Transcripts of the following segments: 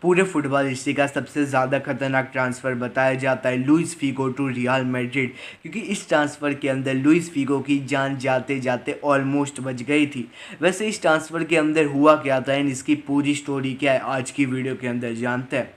पूरे football history का सबसे ज़्यादा खतरनाक ट्रांसफ़र बताया जाता है Luis Figo to Real Madrid, क्योंकि इस ट्रांसफ़र के अंदर लुइस फिगो की जान जाते जाते ऑलमोस्ट बच गई थी। वैसे इस ट्रांसफ़र के अंदर हुआ क्या था एंड इसकी पूरी स्टोरी क्या है आज की वीडियो के अंदर जानते हैं।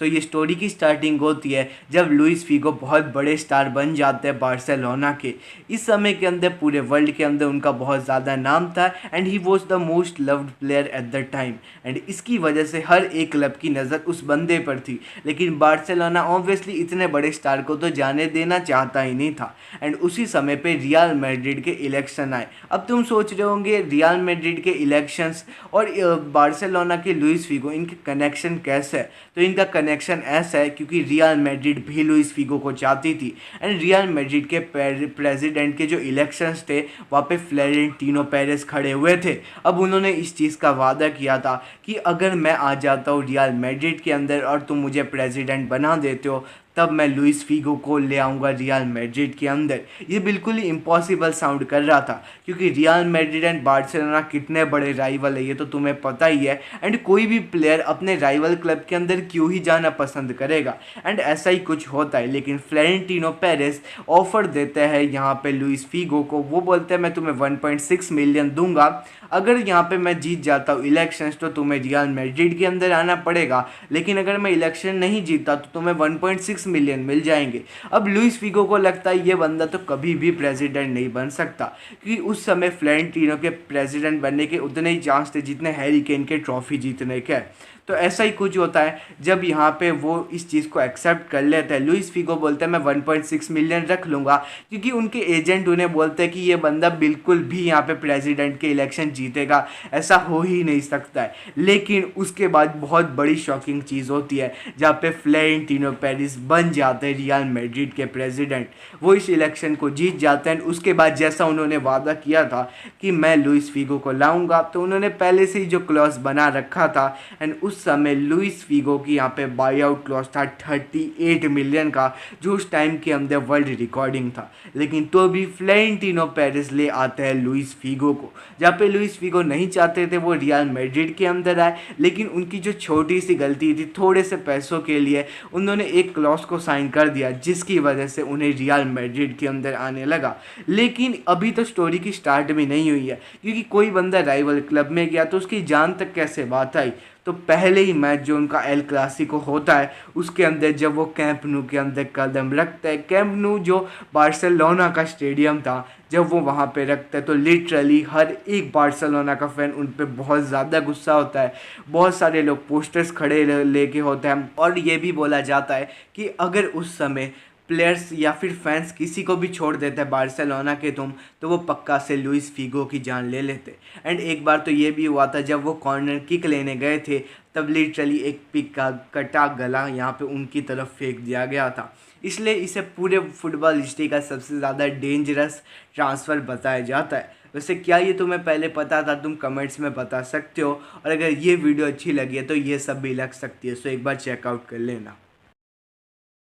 ये स्टोरी की स्टार्टिंग होती है जब लुइस फिगो बहुत बड़े स्टार बन जाते हैं बार्सिलोना के। इस समय के अंदर पूरे वर्ल्ड के अंदर उनका बहुत ज़्यादा नाम था and he was the most loved player at the time. And इसकी वजह से हर एक क्लब की नज़र उस बंदे पर थी, लेकिन बार्सिलोना ऑब्वियसली इतने बड़े स्टार को तो जाने देना चाहता ही नहीं था। एंड उसी समय पे रियल मैड्रिड के इलेक्शन आए। अब तुम सोच रहे होंगे रियल मैड्रिड के इलेक्शंस और बार्सिलोना के लुइस फिगो, इनके कनेक्शन कैसे है? तो इनका कनेक्शन ऐसा है क्योंकि रियल मैड्रिड भी लुइस फिगो को चाहती थी। एंड रियल मैड्रिड के प्रेसिडेंट के जो इलेक्शंस थे वहाँ पे फ्लोरेंटिनो पेरेस खड़े हुए थे। अब उन्होंने इस चीज़ का वादा किया था कि अगर मैं आ जाता हूँ रियल मैड्रिड के अंदर और तुम मुझे प्रेसिडेंट बना देते हो, तब मैं लुइस फिगो को ले आऊँगा रियल मैड्रिड के अंदर। ये बिल्कुल ही इम्पॉसिबल साउंड कर रहा था, क्योंकि रियल मैड्रिड एंड बार्सिलोना कितने बड़े राइवल है ये तो तुम्हें पता ही है। एंड कोई भी प्लेयर अपने राइवल क्लब के अंदर क्यों ही जाना पसंद करेगा। एंड ऐसा ही कुछ होता है, लेकिन फ्लोरेंटिनो पेरेस ऑफर देते हैं यहाँ पे लुइस फिगो को। वो बोलते हैं मैं तुम्हें 1.6 मिलियन दूंगा अगर यहाँ पे मैं जीत जाता हूँ इलेक्शंस, तो तुम्हें रियल मैड्रिड के अंदर आना पड़ेगा, लेकिन अगर मैं इलेक्शन नहीं जीता तो तुम्हें 1.6 मिलियन मिल जाएंगे। अब लुइस फिगो को लगता है ये बंदा तो कभी भी प्रेसिडेंट नहीं बन सकता, क्योंकि उस समय फ्लोरेंटिनो के प्रेसिडेंट बनने के उतने ही चांस थे जितने हैरी केन के ट्रॉफी जीतने के। तो ऐसा ही कुछ होता है जब यहाँ पे वो इस चीज़ को एक्सेप्ट कर लेते हैं। लुइस फिगो बोलते हैं मैं 1.6 मिलियन रख लूँगा, क्योंकि उनके एजेंट उन्हें बोलते हैं कि ये बंदा बिल्कुल भी यहाँ पे प्रेसिडेंट के इलेक्शन जीतेगा, ऐसा हो ही नहीं सकता है। लेकिन उसके बाद बहुत बड़ी शॉकिंग चीज़ होती है जहाँ पे फ्लोरेंटिनो पेरेस बन जाते हैं रियल मैड्रिड के प्रेसिडेंट। वो इस इलेक्शन को जीत जाते हैं। उसके बाद जैसा उन्होंने वादा किया था कि मैं लुइस फिगो को लाऊंगा, तो उन्होंने पहले से ही जो क्लॉज बना रखा था। एंड उस समय लुइस फिगो की यहाँ पे बाई आउट क्लॉज था 38 मिलियन का, जो उस टाइम के अंदर वर्ल्ड रिकॉर्डिंग था। लेकिन तो भी फ्लोरेंटिनो पेरेस ले आते हैं लुइस फिगो को, जहाँ पे लुइस फिगो नहीं चाहते थे वो रियल मैड्रिड के अंदर आए, लेकिन उनकी जो छोटी सी गलती थी, थोड़े से पैसों के लिए उन्होंने एक क्लॉज को साइन कर दिया, जिसकी वजह से उन्हें रियल मैड्रिड के अंदर आने लगा। लेकिन अभी तो स्टोरी की स्टार्ट भी नहीं हुई है, क्योंकि कोई बंदा राइवल क्लब में गया तो उसकी जान तक कैसे बात आई। तो पहले ही मैच जो उनका एल क्लासिको होता है उसके अंदर जब वो कैंप नू के अंदर कदम रखते हैं, कैंप नू जो बार्सिलोना का स्टेडियम था, जब वो वहाँ पे रखते हैं तो लिटरली हर एक बार्सिलोना का फैन उन पर बहुत ज़्यादा गुस्सा होता है। बहुत सारे लोग पोस्टर्स खड़े लेके होते हैं, और ये भी बोला जाता है कि अगर उस समय प्लेयर्स या फिर फैंस किसी को भी छोड़ देते हैं बार्सिलोना के तो वो पक्का से लुइस फिगो की जान ले लेते। एंड एक बार तो ये भी हुआ था जब वो कॉर्नर किक लेने गए थे, तब लिटरली एक पिक का कटा गला यहाँ पे उनकी तरफ फेंक दिया गया था। इसलिए इसे पूरे फुटबॉल हिस्ट्री का सबसे ज़्यादा डेंजरस ट्रांसफ़र बताया जाता है। वैसे क्या ये तुम्हें पहले पता था? तुम कमेंट्स में बता सकते हो। और अगर ये वीडियो अच्छी लगी है तो ये सब भी लग सकती है, सो एक बार चेकआउट कर लेना।